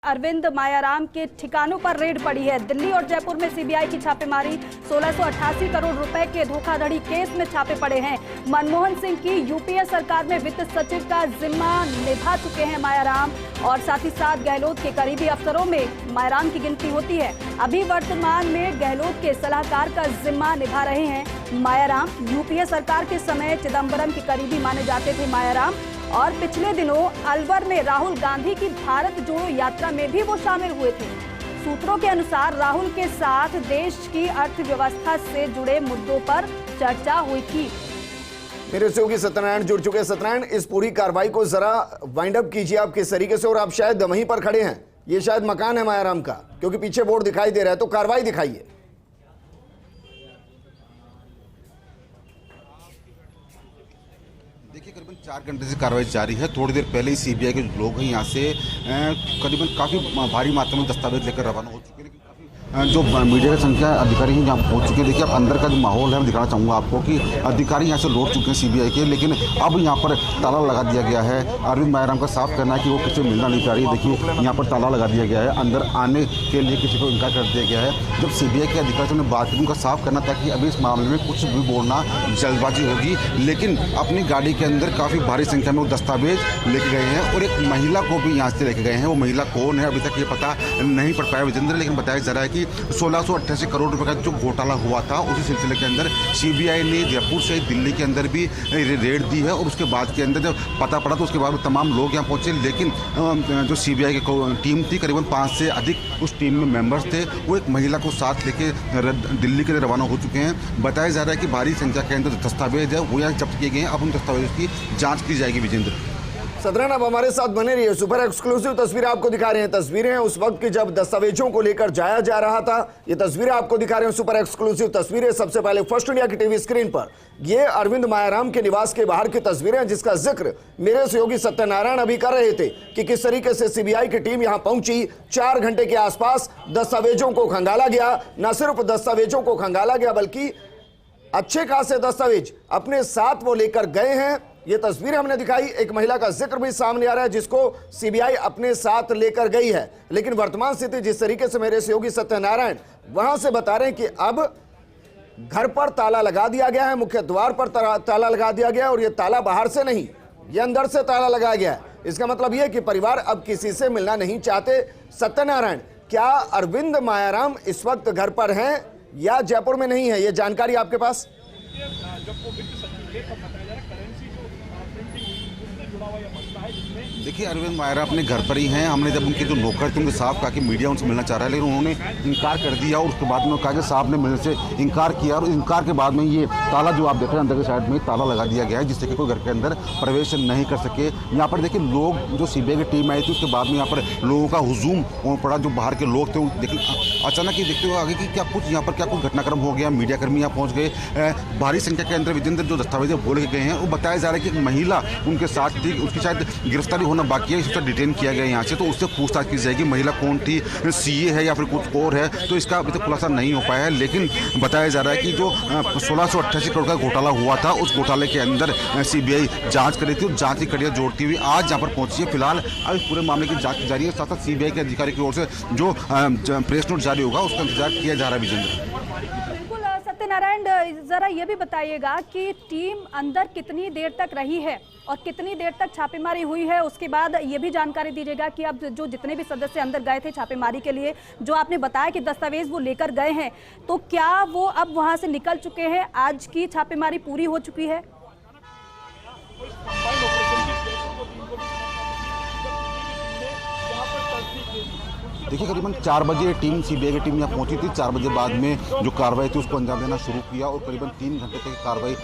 अरविंद मायाराम के ठिकानों पर रेड पड़ी है। दिल्ली और जयपुर में सीबीआई की छापेमारी। 1688 करोड़ रुपए के धोखाधड़ी केस में छापे पड़े हैं। मनमोहन सिंह की यूपीए सरकार में वित्त सचिव का जिम्मा निभा चुके हैं मायाराम, और साथ ही साथ गहलोत के करीबी अफसरों में मायाराम की गिनती होती है। अभी वर्तमान में गहलोत के सलाहकार का जिम्मा निभा रहे हैं मायाराम। यूपीए सरकार के समय चिदंबरम के करीबी माने जाते थे मायाराम, और पिछले दिनों अलवर में राहुल गांधी की भारत जोड़ो यात्रा में भी वो शामिल हुए थे। सूत्रों के अनुसार राहुल के साथ देश की अर्थव्यवस्था से जुड़े मुद्दों पर चर्चा हुई थी। मेरे सहयोगी सत्यनारायण जुड़ चुके हैं। सत्यनारायण, इस पूरी कार्रवाई को जरा वाइंड अप कीजिए आप किस तरीके से, और आप शायद वहीं पर खड़े हैं, ये शायद मकान है मायाराम का, क्योंकि पीछे बोर्ड दिखाई दे रहा है, तो कार्रवाई दिखाइए। देखिए, करीबन 4 घंटे से कार्रवाई जारी है। थोड़ी देर पहले ही सीबीआई के लोग हैं यहाँ से करीबन काफ़ी भारी मात्रा में दस्तावेज लेकर रवाना हो चुके हैं। जो मीडिया की संख्या अधिकारी हैं यहाँ पहुँच चुके हैं। देखिए, अब अंदर का जो माहौल है मैं दिखाना चाहूँगा आपको कि अधिकारी यहाँ से लौट चुके हैं सीबीआई के, लेकिन अब यहाँ पर ताला लगा दिया गया है। अरविंद मायाराम का साफ कहना है कि वो किसी से मिलना नहीं चाह रही है। देखिए, यहाँ पर ताला लगा दिया गया है, अंदर आने के लिए किसी को इनकार कर दिया गया है। जब सीबीआई के अधिकारियों ने बात की, उनका साफ कहना था कि अभी इस मामले में कुछ भी बोलना जल्दबाजी होगी, लेकिन अपनी गाड़ी के अंदर काफ़ी भारी संख्या में वो दस्तावेज लेके गए हैं, और एक महिला को भी यहाँ से लेके गए हैं। वो महिला कौन है अभी तक ये पता नहीं पड़ पाया विजेंद्र, लेकिन बताया जा रहा है कि 1688 करोड़ रुपए का जो घोटाला हुआ था, उसी सिलसिले के अंदर सीबीआई ने जयपुर से दिल्ली के अंदर भी रेड दी है, और उसके बाद के अंदर जब पता पड़ा तो उसके बाद तमाम लोग यहाँ पहुंचे। लेकिन जो सीबीआई की टीम थी, करीबन 5 से अधिक उस टीम में मेंबर्स थे, वो एक महिला को साथ लेके दिल्ली के लिए रवाना हो चुके हैं। बताया जा रहा है कि भारी संख्या के अंदर दस्तावेज है वो यहाँ जब्त किए गए हैं। अब उन दस्तावेजों की जाँच की जाएगी। विजेंद्र, सदरन, अब हमारे साथ बने रहिए। सुपर एक्सक्लूसिव तस्वीरें आपको दिखा रहे हैं। तस्वीरें हैं उस वक्त की जब दस्तावेजों को लेकर जाया जा रहा था। ये तस्वीरें आपको दिखा रहे हैं, सुपर एक्सक्लूसिव तस्वीरें। सबसे पहले फर्स्ट इंडिया की टीवी स्क्रीन पर ये अरविंद मायाराम के निवास के बाहर की तस्वीरें हैं, जिसका जिक्र मेरे सहयोगी सत्यनारायण अभी कर रहे थे कि किस तरीके से सीबीआई की टीम यहां पहुंची। 4 घंटे के आसपास दस्तावेजों को खंगाला गया। न सिर्फ दस्तावेजों को खंगाला गया, बल्कि अच्छे खासे दस्तावेज अपने साथ वो लेकर गए हैं। ये तस्वीर हमने दिखाई, एक महिला का जिक्र भी सामने आ रहा है जिसको सीबीआई अपने साथ लेकर गई है। लेकिन वर्तमान स्थिति जिस तरीके से मेरे सहयोगी सत्यनारायण वहां से बता रहे हैं कि अब घर पर ताला लगा दिया गया है, मुख्य द्वार पर ताला लगा दिया गया है, और ये ताला बाहर से नहीं, ये अंदर से ताला लगाया गया है। इसका मतलब यह कि परिवार अब किसी से मिलना नहीं चाहते। सत्यनारायण, क्या अरविंद मायाराम इस वक्त घर पर हैं या जयपुर में नहीं है, ये जानकारी आपके पास? देखिए, अरविंद मायाराम अपने घर पर ही हैं। हमने जब उनके जो नौकर थे उनके साहब कहा कि मीडिया उनसे मिलना चाह रहा है, लेकिन उन्होंने इनकार कर दिया, और उसके बाद में कहा कि साहब ने मिलने से इनकार किया, और इनकार के बाद में ये ताला जो आप देख रहे हैं अंदर के साइड में ताला लगा दिया गया है, जिससे कि कोई घर के अंदर प्रवेश नहीं कर सके। यहाँ पर देखिए, लोग जो सीबीआई की टीम आई थी उसके बाद में यहाँ पर लोगों का हुजूम पड़ा, जो बाहर के लोग थे। लेकिन अचानक ही देखते हुए आगे कि क्या कुछ घटनाक्रम हो गया। मीडिया कर्मी यहाँ पहुँच गए। भारी संख्या के अंदर विजेंद्र जो दस्तावेज बोल के गए हैं, वो बताया जा रहा है कि एक महिला उनके साथ थी, उसकी शायद गिरफ्तारी होना बाकी है, इसको डिटेन किया गया यहाँ से, तो उससे पूछताछ की जाएगी। महिला कौन थी, सीए है या फिर कुछ और है, तो इसका अभी तक खुलासा नहीं हो पाया है। लेकिन बताया जा रहा है कि जो 1688 करोड़ का घोटाला हुआ था, उस घोटाले के अंदर सीबीआई जांच कर रही थी, और जांच की कड़ियां जोड़ती हुई आज यहाँ पर पहुंची है। फिलहाल अब इस पूरे मामले की जांच जारी है। साथ साथ सीबीआई के अधिकारी की ओर से जो प्रेस नोट जारी होगा उसका इंतजार किया जा रहा है। विजेंद्र, सत्यनारायण, जरा ये भी बताइएगा कि टीम अंदर कितनी देर तक रही है और कितनी देर तक छापेमारी हुई है। उसके बाद ये भी जानकारी दीजिएगा कि अब जो जितने भी सदस्य अंदर गए थे छापेमारी के लिए, जो आपने बताया कि दस्तावेज वो लेकर गए हैं, तो क्या वो अब वहां से निकल चुके हैं? आज की छापेमारी पूरी हो चुकी है? देखिए, करीबन 4 बजे टीम सीबीआई की टीम यहाँ पहुंची थी। 4 बजे बाद में जो कार्रवाई थी उसको अंजाम देना शुरू किया, और करीबन 3 घंटे तक कार्रवाई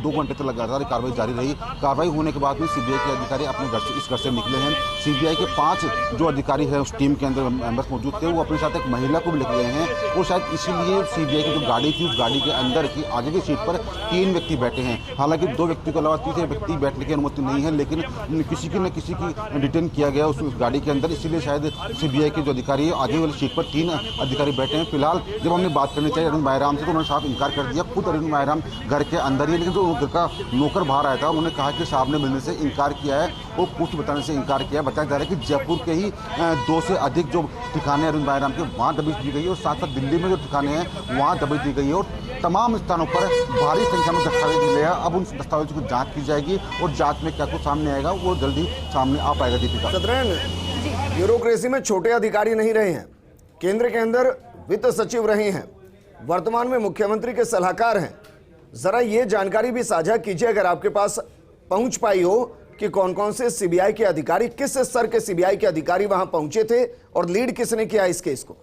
2 घंटे तक लगातार कार्रवाई जारी रही। कार्रवाई होने के बाद में सीबीआई के अधिकारी अपने घर से इस घर से निकले हैं। सीबीआई के 5 जो अधिकारी हैं उस टीम के अंदर मेंबर्स मौजूद थे, वो अपने साथ एक महिला को भी लेकर गए हैं, और शायद इसीलिए सीबीआई की जो गाड़ी थी उस गाड़ी के अंदर की आगे की सीट पर 3 व्यक्ति बैठे हैं। हालांकि 2 व्यक्ति के अलावा तीसरे व्यक्ति बैठने की अनुमति नहीं है, लेकिन किसी की न किसी की डिटेन किया गया उस गाड़ी के अंदर, इसीलिए शायद सीबीआई के जो अधिकारी है आगे वाली सीट पर 3 अधिकारी बैठे हैं। फिलहाल जब हमने बात करनी चाहिए अरविंद माहेराम से तो उन्होंने साफ इनकार कर दिया। खुद अरविंद माहेराम घर के अंदर ही है, लेकिन जो घर का नौकर बाहर आया था उन्होंने कहा कि साहब ने मिलने से इनकार किया है और कुछ बताने से इनकार किया है। बताया जा रहा है कि जयपुर के ही 2 से अधिक जो ठिकाने अरविंद माहेराम के वहाँ दबिश दी गई है और साथ साथ दिल्ली में जो ठिकाने हैं वहाँ दबिश दी गई है और तमाम स्थानों पर भारी संख्या में दस्तावेज मिले हैं। अब उन दस्तावेजों की जांच की जाएगी और जांच में क्या कुछ सामने आएगा वो जल्दी सामने आ पाएगा। दीपिका, सत्रहन ब्यूरोक्रेसी में छोटे अधिकारी नहीं रहे हैं, केंद्र के अंदर वित्त सचिव रहे हैं, वर्तमान में मुख्यमंत्री के सलाहकार हैं। जरा ये जानकारी भी साझा कीजिए अगर आपके पास पहुंच पाई हो कि कौन कौन से सीबीआई के अधिकारी, किस स्तर के सीबीआई के अधिकारी वहां पहुंचे थे और लीड किसने किया इस केस को।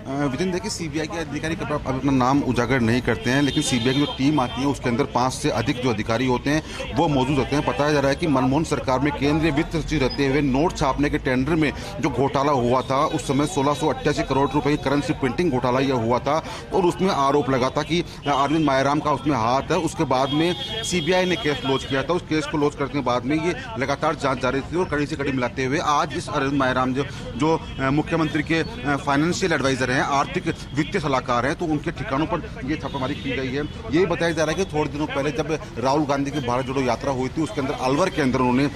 विजन देखिए, सीबीआई के अधिकारी अब अपना नाम उजागर नहीं करते हैं, लेकिन सीबीआई की जो टीम आती है उसके अंदर 5 से अधिक जो अधिकारी होते हैं वो मौजूद होते हैं। बताया जा रहा है कि मनमोहन सरकार में केंद्रीय वित्त सचिव रहते हुए नोट छापने के टेंडर में जो घोटाला हुआ था उस समय 1688 करोड़ रुपए की करेंसी प्रिंटिंग घोटाला यह हुआ था और उसमें आरोप लगा था कि अरविंद माहेराम का उसमें हाथ है। उसके बाद में सीबीआई ने केस लॉन्च किया था। उस केस को लॉन्च करने के बाद में ये लगातार जांच जारी थी और कड़ी से कड़ी मिलाते हुए आज इस अरविंद माहेराम जो मुख्यमंत्री के फाइनेंशियल एडवाइजर हैं, आर्थिक वित्तीय सलाहकार हैं, तो उनके ठिकानों पर ये छापेमारी की गई है। ये बताया जा रहा है कि थोड़े दिनों पहले जब राहुल गांधी की भारत जोड़ो यात्रा हुई थी उसके अंदर अलवर के अंदर उन्होंने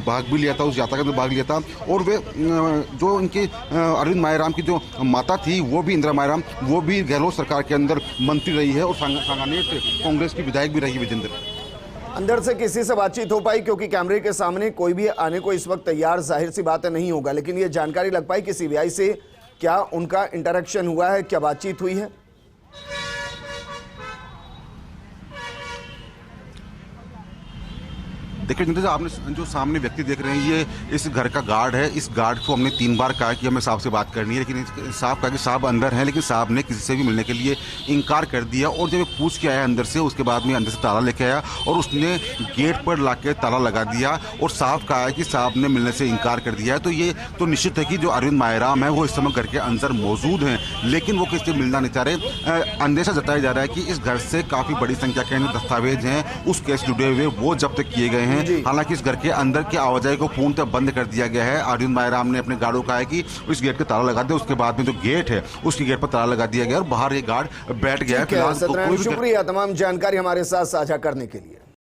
भाग भी लिया था, उस यात्रा के अंदर भाग लिया था और वे जो उनकी अरविंद माहेराम की जो माता थी वो भी इंदिरा माहेराम, वो भी गहलोत सरकार के अंदर मंत्री रही है और सांगानेर से कांग्रेस की विधायक भी रही है। विजेंद्र, अंदर से किसी से बातचीत हो पाई क्योंकि कैमरे के सामने कोई भी आने को इस वक्त तैयार जाहिर सी बात नहीं होगा, लेकिन ये जानकारी लग पाई कि सीबीआई से क्या उनका इंटरेक्शन हुआ है, क्या बातचीत हुई है। देखिए जिंदर, आपने जो सामने व्यक्ति देख रहे हैं ये इस घर का गार्ड है। इस गार्ड को हमने 3 बार कहा कि हमें साहब से बात करनी है, लेकिन साहब कहा कि साहब अंदर हैं, लेकिन साहब ने किसी से भी मिलने के लिए इनकार कर दिया। और जब पूछ के आया अंदर से, उसके बाद में अंदर से ताला लेके आया और उसने गेट पर लाके ताला लगा दिया और साहब कहा है कि साहब ने मिलने से इनकार कर दिया है। तो ये तो निश्चित है कि जो अरविंद माहेराम है वो इस समय घर के अंदर मौजूद हैं, लेकिन वो किसी से मिलना नहीं चाह रहे। अंदेशा जताया जा रहा है कि इस घर से काफ़ी बड़ी संख्या के दस्तावेज हैं उस केस जुड़े हुए वो जब्त किए गए हैं। हालांकि इस घर के अंदर की आवाजाही को पूर्णतः बंद कर दिया गया है। अरविंद माहेराम ने अपने गार्डों कहा है कि इस गेट पे ताला लगा दे, उसके बाद में जो गेट है उसकी गेट पर ताला लगा दिया गया और बाहर ये गार्ड बैठ गया है। शुक्रिया तमाम जानकारी हमारे साथ साझा करने के लिए।